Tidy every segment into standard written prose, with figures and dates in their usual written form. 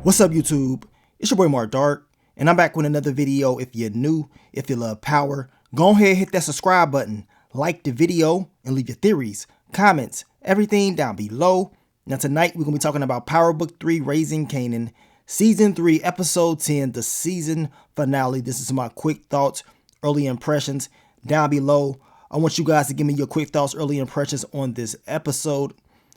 What's up, YouTube? It's your boy Mark Dark, and I'm back with another video. If you're new, if you love power, go ahead and hit that subscribe button, like the video, and leave your theories, comments, everything down below. Now tonight, we're going to be talking about Power Book 3, Raising Kanan, Season 3, Episode 10, the season finale. This is my quick thoughts, early impressions down below. I want you guys to give me your quick thoughts, early impressions on this episode.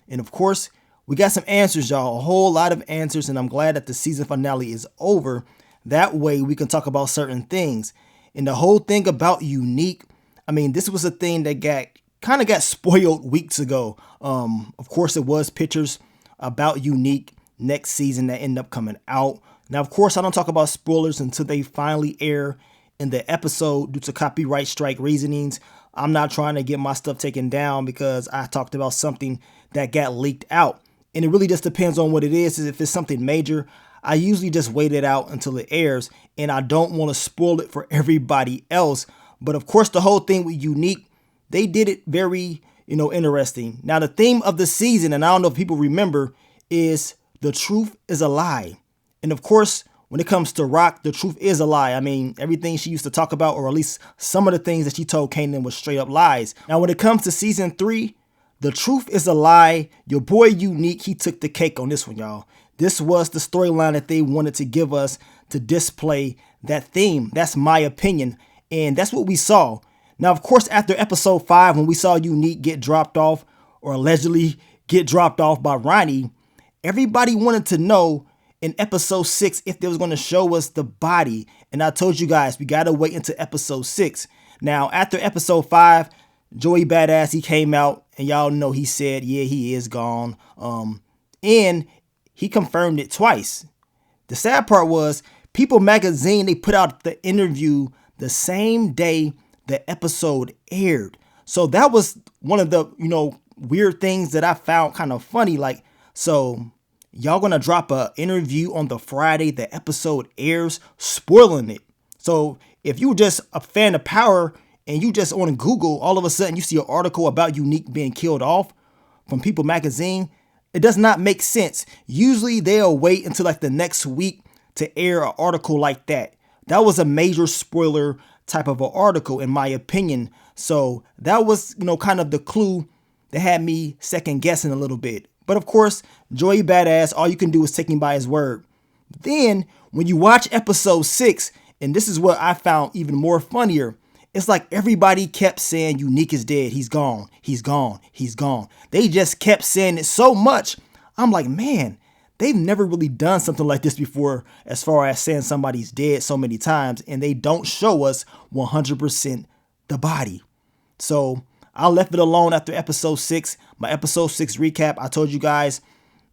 And of course, we got some answers, y'all, a whole lot of answers, and I'm glad that the season finale is over. That way we can talk about certain things. And the whole thing about Unique, I mean, this was a thing that got spoiled weeks ago. Of course, it was pictures about Unique next season that end up coming out. Now, of course, I don't talk about spoilers until they finally air in the episode due to copyright strike reasonings. I'm not trying to get my stuff taken down because I talked about something that got leaked out. And it really just depends on what it is. If it's something major, I usually just wait it out until it airs, and I don't want to spoil it for everybody else. But of course, the whole thing with Unique, they did it very, interesting. Now, the theme of the season, and I don't know if people remember, is the truth is a lie. And of course, when it comes to Rock, the truth is a lie. I mean, everything she used to talk about, or at least some of the things that she told Kanan, was straight up lies. Now, when it comes to season 3, the truth is a lie. Your boy Unique, he took the cake on this one, y'all. This was the storyline that they wanted to give us to display that theme. That's my opinion. And that's what we saw. Now, of course, after episode 5, when we saw Unique get dropped off, or allegedly get dropped off by Ronnie, everybody wanted to know in episode 6 if they was going to show us the body. And I told you guys, we got to wait until episode 6. Now, after episode 5, Joey Badass, he came out, and y'all know he said, yeah, he is gone. And he confirmed it twice. The sad part was, People Magazine, they put out the interview the same day the episode aired. So that was one of the, weird things that I found kind of funny. Like, so y'all gonna drop a interview on the Friday the episode airs, spoiling it. So if you just a fan of Power, and you just on Google, all of a sudden you see an article about Unique being killed off from People Magazine, it does not make sense. Usually they'll wait until like the next week to air an article like that. That was a major spoiler type of an article, in my opinion. So that was, kind of the clue that had me second guessing a little bit. But of course, Joey Badass, all you can do is take him by his word. Then when you watch episode 6, and this is what I found even more funnier, it's like everybody kept saying Unique is dead. He's gone. He's gone. He's gone. They just kept saying it so much. I'm like, man, they've never really done something like this before as far as saying somebody's dead so many times, and they don't show us 100% the body. So I left it alone after episode 6. My episode 6 recap, I told you guys,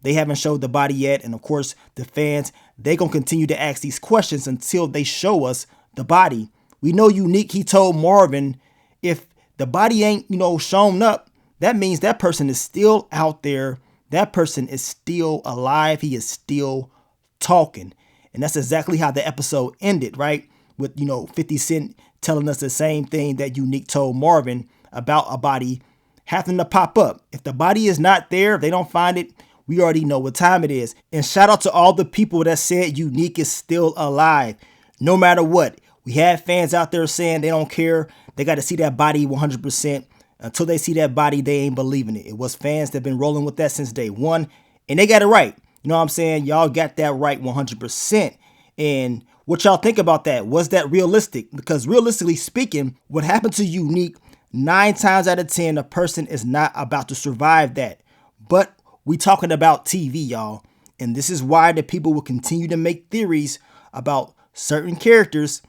they haven't showed the body yet. And of course, the fans, they're going to continue to ask these questions until they show us the body. We know Unique, he told Marvin, if the body ain't, shown up, that means that person is still out there. That person is still alive. He is still talking. And that's exactly how the episode ended, right? With, 50 Cent telling us the same thing that Unique told Marvin about a body having to pop up. If the body is not there, if they don't find it, we already know what time it is. And shout out to all the people that said Unique is still alive, no matter what. We had fans out there saying they don't care. They got to see that body 100%. Until they see that body, they ain't believing it. It was fans that have been rolling with that since day one. And they got it right. You know what I'm saying? Y'all got that right 100%. And what y'all think about that? Was that realistic? Because realistically speaking, what happened to Unique, 9 times out of 10, a person is not about to survive that. But we talking about TV, y'all. And this is why the people will continue to make theories about certain characters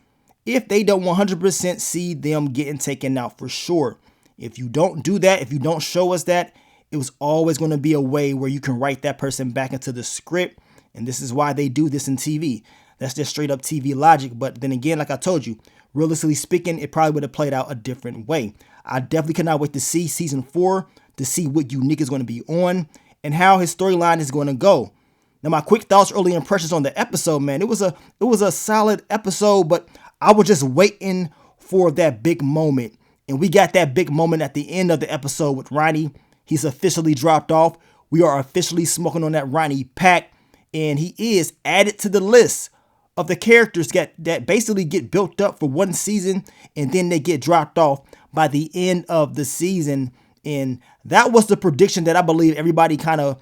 if they don't 100% see them getting taken out for sure. If you don't do that, if you don't show us that, it was always going to be a way where you can write that person back into the script. And this is why they do this in TV. That's just straight up TV logic. But then again, like I told you, realistically speaking, it probably would have played out a different way. I definitely cannot wait to see season 4, to see what Unique is going to be on and how his storyline is going to go. Now, my quick thoughts, early impressions on the episode, man. It was a solid episode, but I was just waiting for that big moment. And we got that big moment at the end of the episode with Ronnie. He's officially dropped off. We are officially smoking on that Ronnie pack. and he is added to the list of the characters that basically get built up for one season and then they get dropped off by the end of the season. And that was the prediction that I believe everybody kind of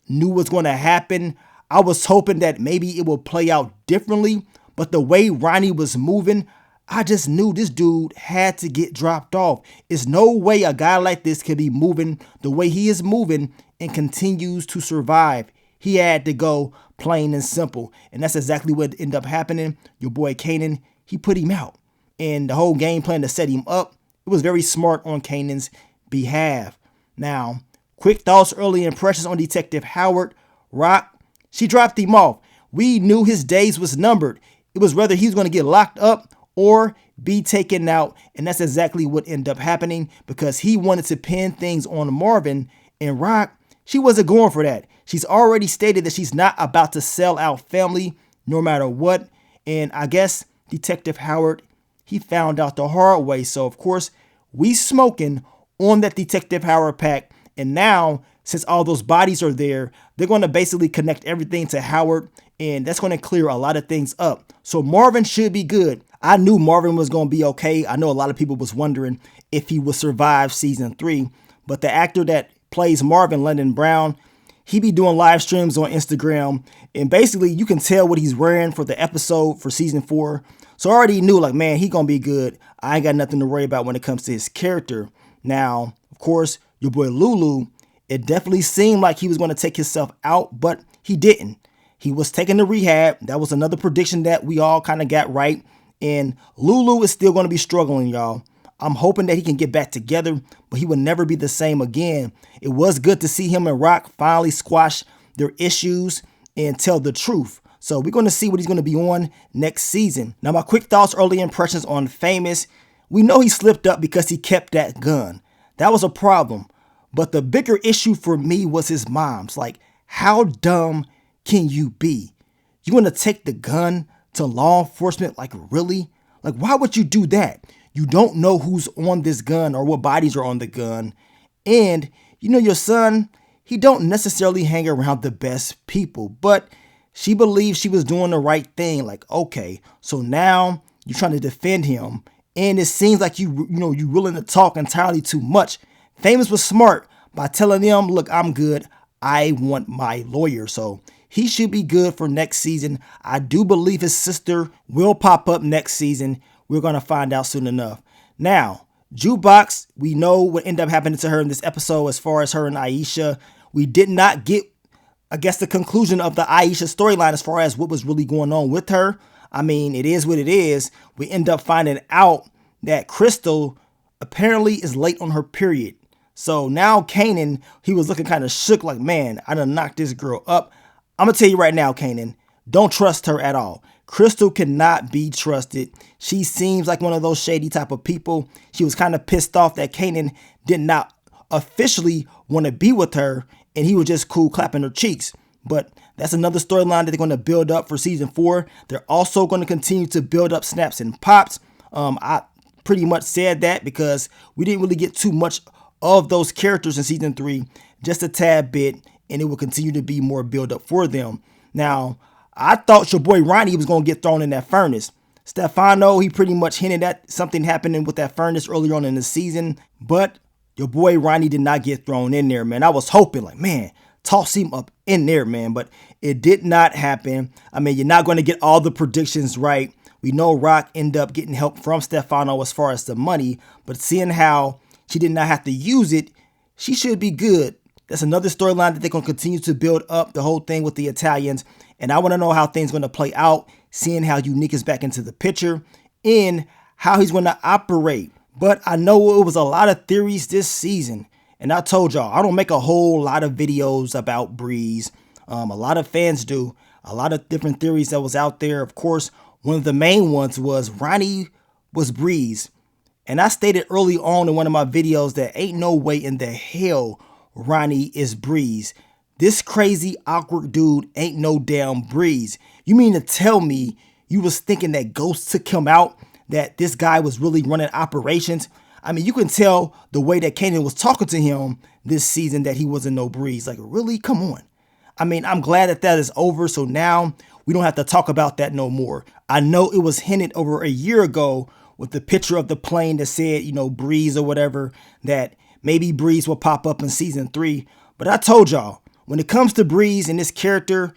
knew was going to happen. I was hoping that maybe it will play out differently, but the way Ronnie was moving, I just knew this dude had to get dropped off. It's no way a guy like this could be moving the way he is moving and continues to survive. He had to go, plain and simple. And that's exactly what ended up happening. Your boy Kanan, he put him out. And the whole game plan to set him up, it was very smart on Kanan's behalf. Now, quick thoughts, early impressions on Detective Howard. Rock, she dropped him off. We knew his days was numbered. It was whether he was going to get locked up or be taken out. And that's exactly what ended up happening because he wanted to pin things on Marvin. And Rock, she wasn't going for that. She's already stated that she's not about to sell out family no matter what. And I guess Detective Howard, he found out the hard way. So, of course, we smoking on that Detective Howard pack. And now, since all those bodies are there, they're going to basically connect everything to Howard. And that's going to clear a lot of things up. So Marvin should be good. I knew Marvin was going to be okay. I know a lot of people was wondering if he would survive season 3. But the actor that plays Marvin, London Brown, he be doing live streams on Instagram. And basically, you can tell what he's wearing for the episode for season 4. So I already knew, like, man, he going to be good. I ain't got nothing to worry about when it comes to his character. Now, of course, your boy Lulu, it definitely seemed like he was going to take himself out, but he didn't. He was taken to rehab. That was another prediction that we all kind of got right. And Lulu is still going to be struggling, y'all. I'm hoping that he can get back together, but he will never be the same again. It was good to see him and Rock finally squash their issues and tell the truth. So we're going to see what he's going to be on next season. Now, my quick thoughts, early impressions on Famous. We know he slipped up because he kept that gun. That was a problem. But the bigger issue for me was his mom's. Like, how dumb can you be? You want to take the gun to law enforcement? Like, really? Like, why would you do that? You don't know who's on this gun or what bodies are on the gun. And, you know, your son, he don't necessarily hang around the best people. But she believes she was doing the right thing. Like, okay, so now you're trying to defend him. And it seems like you're willing to talk entirely too much. Famous was smart by telling them, look, I'm good. I want my lawyer. So he should be good for next season. I do believe his sister will pop up next season. We're going to find out soon enough. Now, Jukebox, we know what ended up happening to her in this episode as far as her and Aisha. We did not get, I guess, the conclusion of the Aisha storyline as far as what was really going on with her. I mean, it is what it is. We end up finding out that Crystal apparently is late on her period. So now Kanan, he was looking kind of shook like, man, I done knocked this girl up. I'm going to tell you right now, Kanan, don't trust her at all. Crystal cannot be trusted. She seems like one of those shady type of people. She was kind of pissed off that Kanan did not officially want to be with her and he was just cool clapping her cheeks. But that's another storyline that they're going to build up for season 4. They're also going to continue to build up Snaps and Pops. I pretty much said that because we didn't really get too much of those characters in season 3, just a tad bit, and it will continue to be more build up for them. Now, I thought your boy Ronnie was going to get thrown in that furnace. Stefano, he pretty much hinted at something happening with that furnace earlier on in the season, but your boy Ronnie did not get thrown in there, man. I was hoping, like, man, toss him up in there, man, but it did not happen. I mean, you're not going to get all the predictions right. We know Rock ended up getting help from Stefano as far as the money, but seeing how she did not have to use it, she should be good. That's another storyline that they're going to continue to build up, the whole thing with the Italians. And I want to know how things are going to play out, seeing how Unique is back into the picture and how he's going to operate. But I know it was a lot of theories this season. And I told y'all, I don't make a whole lot of videos about Breeze. A lot of fans do. A lot of different theories that was out there. Of course, one of the main ones was Ronnie was Breeze. And I stated early on in one of my videos that ain't no way in the hell Ronnie is Breeze. This crazy, awkward dude ain't no damn Breeze. You mean to tell me you was thinking that Ghost took him out, that this guy was really running operations? I mean, you can tell the way that Kanan was talking to him this season that he wasn't no Breeze. Like, really? Come on. I mean, I'm glad that that is over. So now we don't have to talk about that no more. I know it was hinted over a year ago with the picture of the plane that said, Breeze or whatever, that maybe Breeze will pop up in season 3. But I told y'all, when it comes to Breeze and this character,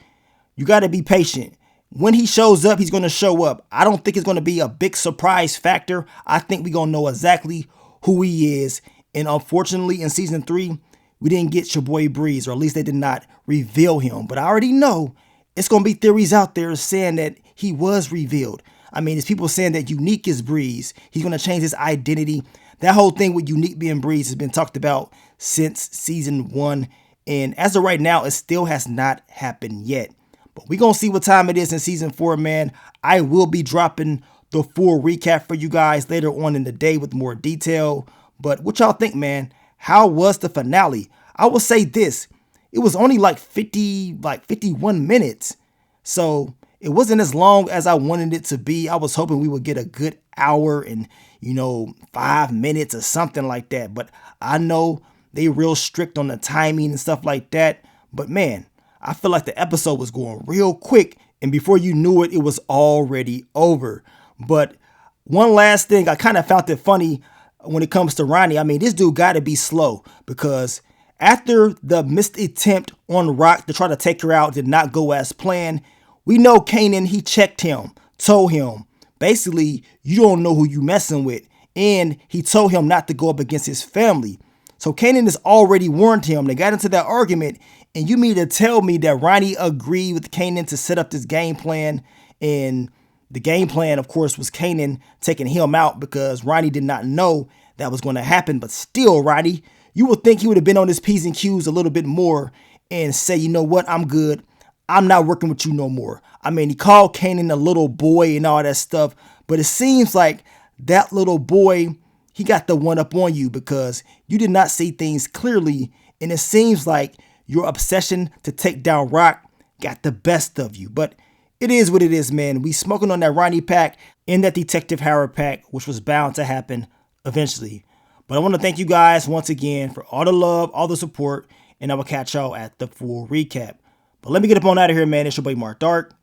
you got to be patient. When he shows up, he's going to show up. I don't think it's going to be a big surprise factor. I think we're going to know exactly who he is. And unfortunately, in season 3, we didn't get your boy Breeze, or at least they did not reveal him. But I already know it's going to be theories out there saying that he was revealed. I mean, there's people saying that Unique is Breeze. He's going to change his identity. That whole thing with Unique being Breeze has been talked about since season 1. And as of right now, it still has not happened yet. But we're going to see what time it is in season 4, man. I will be dropping the full recap for you guys later on in the day with more detail. But what y'all think, man? How was the finale? I will say this. It was only like 51 minutes. So it wasn't as long as I wanted it to be. I was hoping we would get a good hour and, 5 minutes or something like that. But I know they real strict on the timing and stuff like that. But man, I feel like the episode was going real quick, and before you knew it, it was already over. But one last thing, I kind of found it funny when it comes to Ronnie. I mean, this dude got to be slow, because after the missed attempt on Rock to try to take her out did not go as planned, we know Kanan, he checked him, told him, basically, you don't know who you messing with. And he told him not to go up against his family. So Kanan has already warned him. They got into that argument. And you mean to tell me that Ronnie agreed with Kanan to set up this game plan? And the game plan, of course, was Kanan taking him out, because Ronnie did not know that was going to happen. But still, Ronnie, you would think he would have been on his P's and Q's a little bit more and say, you know what, I'm good. I'm not working with you no more. I mean, he called Kanan a little boy and all that stuff. But it seems like that little boy, he got the one up on you, because you did not see things clearly. And it seems like your obsession to take down Rock got the best of you. But it is what it is, man. We smoking on that Ronnie pack and that Detective Howard pack, which was bound to happen eventually. But I want to thank you guys once again for all the love, all the support, and I will catch y'all at the full recap. But let me get up on out of here, man. It's your boy Mark Dark.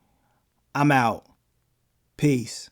I'm out. Peace.